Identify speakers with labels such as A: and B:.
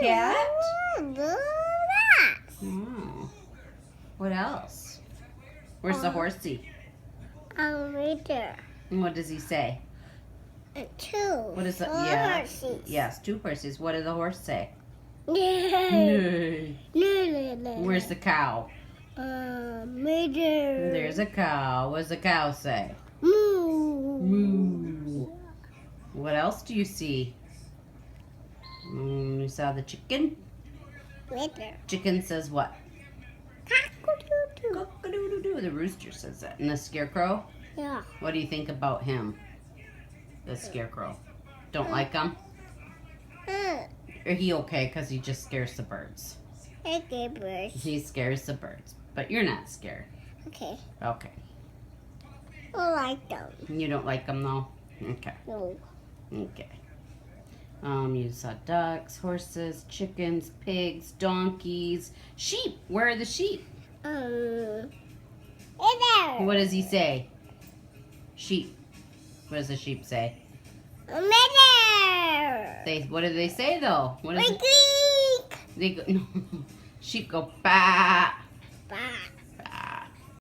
A: cat?
B: Yes.
A: Oh. What else? Where's the horsey?
B: Right there.
A: And what does he say?
B: Two.
A: What is it?
B: Horses.
A: Yes, two horses. What does the horse say?
B: Yay.
A: Nay. Where's the cow?
B: Right there.
A: There's a cow. What does the cow say?
B: Moo.
A: Moo. What else do you see? You saw the chicken?
B: Right there.
A: Chicken says what?
B: Cock-a-doodle.
A: Cock-a-doodle-doo. The rooster says that. And the scarecrow?
B: Yeah.
A: What do you think about him? The scarecrow. Don't like him? Or he okay because he just scares the birds?
B: Okay, birds.
A: He scares the birds. But you're not scared.
B: Okay.
A: Okay.
B: I like them.
A: You don't like them though? Okay.
B: No.
A: Okay. You saw ducks, horses, chickens, pigs, donkeys, sheep. Where are the sheep?
B: Right there.
A: What does he say? Sheep. What does the sheep say?
B: Right there.
A: What do they say though? What is it?
B: Squeak.
A: They go, no. Sheep go bah.